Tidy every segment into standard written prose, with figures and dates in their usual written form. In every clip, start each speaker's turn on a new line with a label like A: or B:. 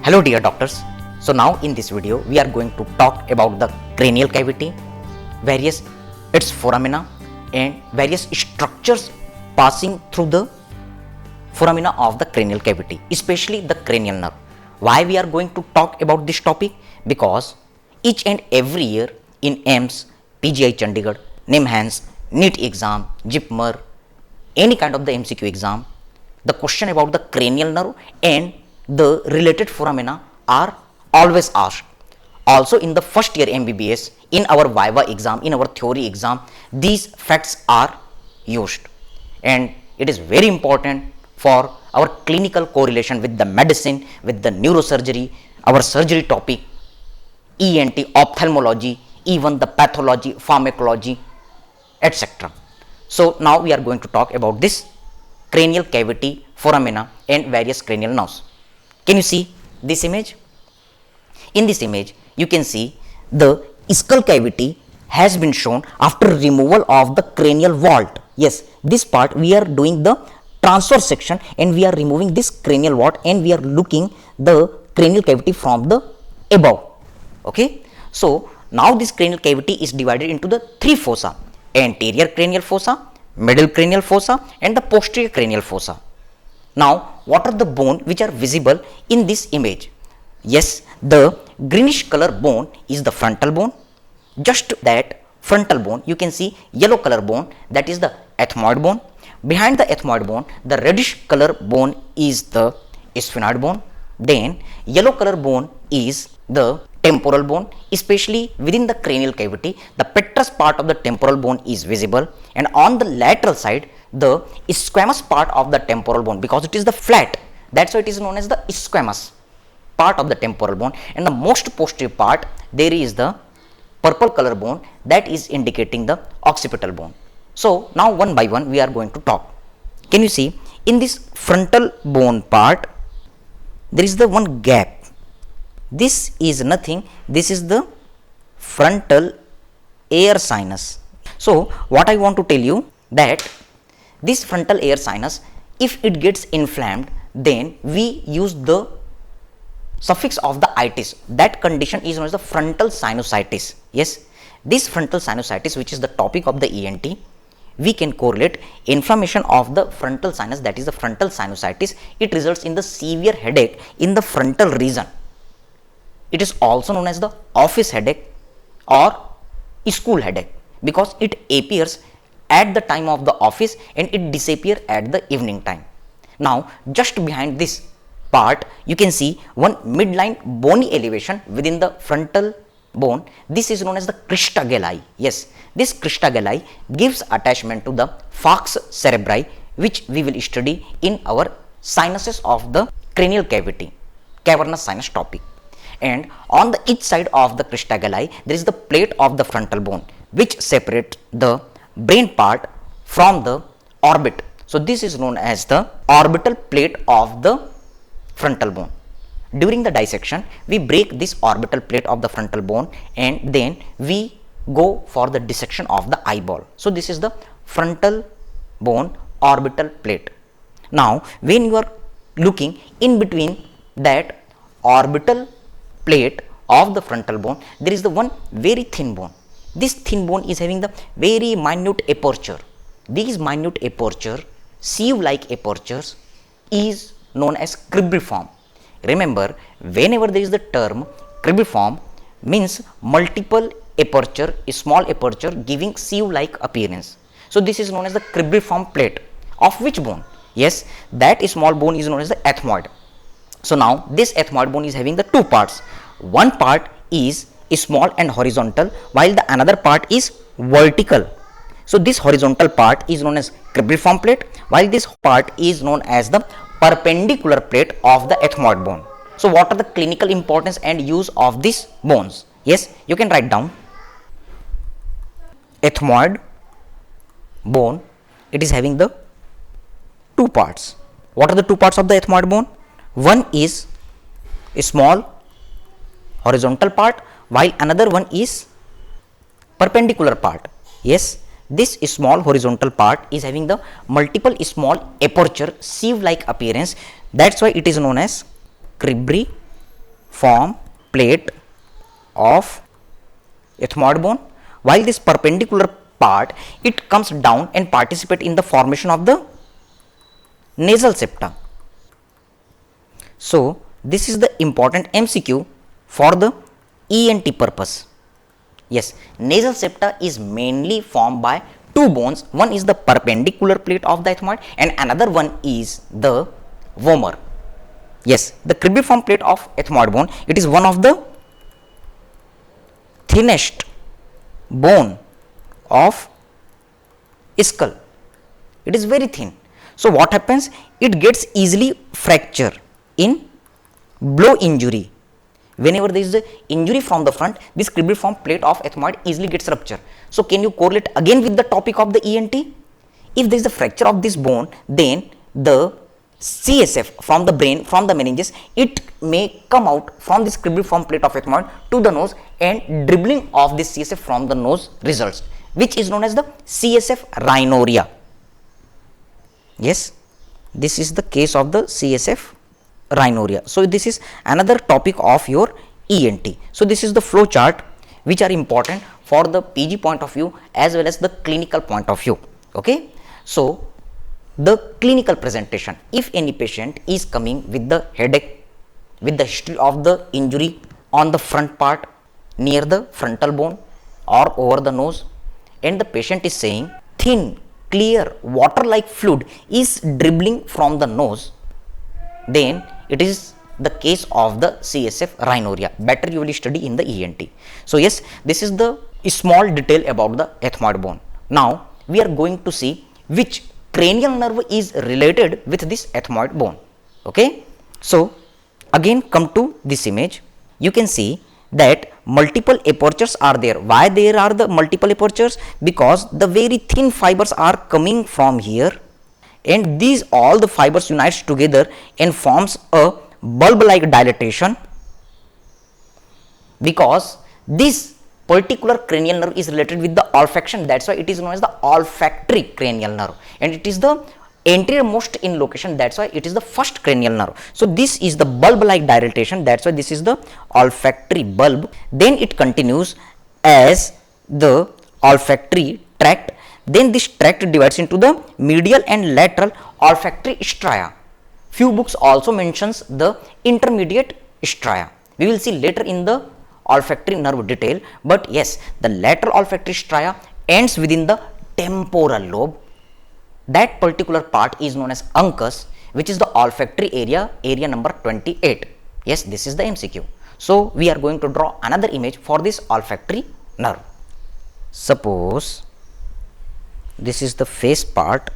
A: Hello dear doctors. So now in this video we are going to talk about the cranial cavity, various its foramina and various structures passing through the foramina of the cranial cavity, especially the cranial nerve. Why we are going to talk about this topic? Because each and every year in AIIMS, PGI Chandigarh, NEET, NEET exam, JIPMER, any kind of the MCQ exam, the question about the cranial nerve and the related foramina are always asked. Also in the first year MBBS, in our Viva exam, in our theory exam, these facts are used, and it is very important for our clinical correlation with the medicine, with the neurosurgery, our surgery topic, ENT, ophthalmology, even the pathology, pharmacology, etc. So now we are going to talk about this cranial cavity, foramina and various cranial nerves. Can you see this image? In this image you can see the skull cavity has been shown after removal of the cranial vault. Yes, this part we are doing the transverse section and we are removing this cranial vault and we are looking the cranial cavity from the above. Okay, so now this cranial cavity is divided into the three fossa: anterior cranial fossa, middle cranial fossa and the posterior cranial fossa. Now what are the bone which are visible in this image? Yes, the greenish color bone is the frontal bone. Just that frontal bone you can see yellow color bone, that is the ethmoid bone. Behind the ethmoid bone the reddish color bone is the sphenoid bone. Then yellow color bone is the temporal bone, especially within the cranial cavity the petrous part of the temporal bone is visible, and on the lateral side the squamous part of the temporal bone, because it is the flat, that's why it is known as the squamous part of the temporal bone. And the most posterior part there is the purple color bone, that is indicating the occipital bone. So now one by one we are going to talk. Can you see in this frontal bone part there is the one gap? This is nothing, this is the frontal air sinus. So what I want to tell you, that this frontal air sinus, if it gets inflamed, then we use the suffix of the itis. That condition is known as the frontal sinusitis. Yes, this frontal sinusitis, which is the topic of the ENT, we can correlate inflammation of the frontal sinus, that is the frontal sinusitis. It results in the severe headache in the frontal region. It is also known as the office headache or school headache, because it appears at the time of the office and it disappears at the evening time. Now just behind this part you can see one midline bony elevation within the frontal bone. This is known as the crista galli. Yes, this crista galli gives attachment to the falx cerebri, which we will study in our sinuses of the cranial cavity, cavernous sinus topic. And on the each side of the crista galli there is the plate of the frontal bone which separates the brain part from the orbit. So this is known as the orbital plate of the frontal bone. During the dissection we break this orbital plate of the frontal bone and then we go for the dissection of the eyeball. So this is the frontal bone orbital plate. Now when you are looking in between that orbital plate of the frontal bone, there is the one very thin bone. This thin bone is having the very minute aperture. These minute aperture, sieve-like apertures, is known as cribriform. Remember, whenever there is the term cribriform, means multiple aperture, a small aperture giving sieve-like appearance. So this is known as the cribriform plate. Of which bone? Yes, that small bone is known as the ethmoid. So now this ethmoid bone is having the two parts. One part is small and horizontal, while the another part is vertical. So this horizontal part is known as cribriform plate, while this part is known as the perpendicular plate of the ethmoid bone. So what are the clinical importance and use of these bones? Yes, you can write down. Ethmoid bone, it is having the two parts. What are the two parts of the ethmoid bone? One is a small horizontal part, while another one is perpendicular part. Yes, this small horizontal part is having the multiple small aperture sieve like appearance, that's why it is known as cribriform form plate of ethmoid bone, while this perpendicular part it comes down and participate in the formation of the nasal septa. So this is the important MCQ for the ENT purpose. Yes, nasal septa is mainly formed by two bones. One is the perpendicular plate of the ethmoid and another one is the vomer. Yes, the cribriform plate of ethmoid bone, it is one of the thinnest bone of skull. It is very thin. So what happens? It gets easily fracture in blow injury. Whenever there is an injury from the front, this cribriform plate of ethmoid easily gets rupture. So can you correlate again with the topic of the ENT? If there is a fracture of this bone, then the CSF from the brain, from the meninges, it may come out from this cribriform plate of ethmoid to the nose, and dribbling of this CSF from the nose results, which is known as the CSF rhinorrhea. Yes, this is the case of the CSF rhinorrhea. So this is another topic of your ENT. So this is the flow chart which are important for the PG point of view as well as the clinical point of view. Okay. So the clinical presentation, if any patient is coming with the headache, with the history of the injury on the front part near the frontal bone or over the nose, and the patient is saying thin, clear, water like fluid is dribbling from the nose, then it is the case of the CSF rhinorrhea. Better you will study in the ENT. So yes, this is the small detail about the ethmoid bone. Now we are going to see which cranial nerve is related with this ethmoid bone. Okay. So again come to this image. You can see that multiple apertures are there. Why there are the multiple apertures? Because the very thin fibers are coming from here, and these all the fibers unites together and forms a bulb like dilatation, because this particular cranial nerve is related with the olfaction. That's why it is known as the olfactory cranial nerve, and it is the anterior most in location. That's why it is the first cranial nerve. So this is the bulb like dilatation. That's why this is the olfactory bulb. Then it continues as the olfactory tract. Then this tract divides into the medial and lateral olfactory stria. Few books also mentions the intermediate stria. We will see later in the olfactory nerve detail, but yes, the lateral olfactory stria ends within the temporal lobe. That particular part is known as uncus, which is the olfactory area, area number 28. Yes, this is the MCQ. So we are going to draw another image for this olfactory nerve. Suppose this is the face part.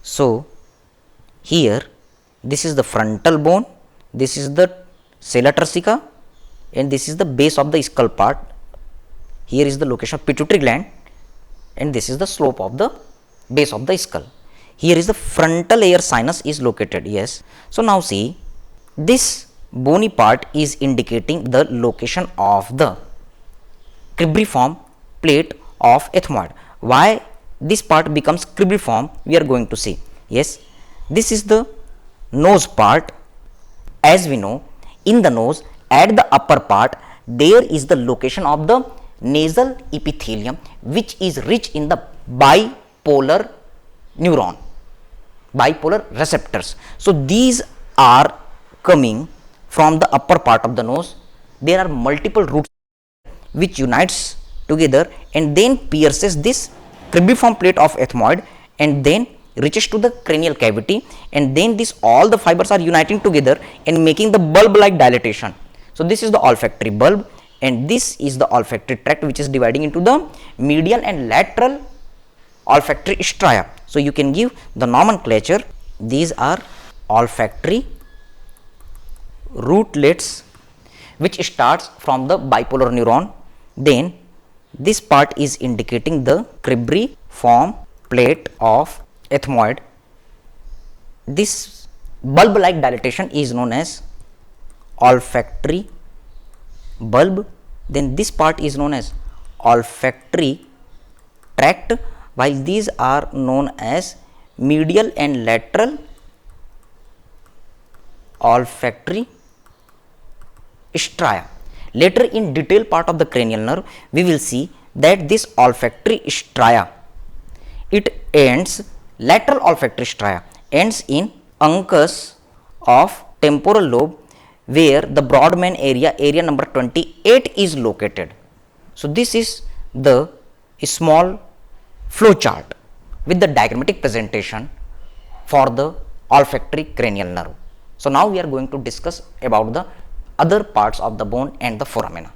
A: So here this is the frontal bone, this is the sella turcica, and this is the base of the skull part. Here is the location of pituitary gland, and this is the slope of the base of the skull. Here is the frontal air sinus is located. Yes. So now see, this bony part is indicating the location of the cribriform plate of ethmoid. Why this part becomes cribriform, we are going to see. Yes, this is the nose part. As we know, in the nose at the upper part there is the location of the nasal epithelium, which is rich in the bipolar neuron, bipolar receptors. So these are coming from the upper part of the nose. There are multiple roots which unites together and then pierces this cribriform plate of ethmoid and then reaches to the cranial cavity, and then this all the fibers are uniting together and making the bulb like dilatation. So this is the olfactory bulb, and this is the olfactory tract which is dividing into the medial and lateral olfactory stria. So you can give the nomenclature. These are olfactory rootlets which starts from the bipolar neuron. Then this part is indicating the cribriform plate of ethmoid. This bulb like dilatation is known as olfactory bulb. Then this part is known as olfactory tract, while these are known as medial and lateral olfactory stria. Later in detailed part of the cranial nerve, we will see that this olfactory stria, it ends, lateral olfactory stria ends in uncus of temporal lobe, where the Brodmann area, area number 28 is located. So this is the small flow chart with the diagrammatic presentation for the olfactory cranial nerve. So now we are going to discuss about the other parts of the bone and the foramina.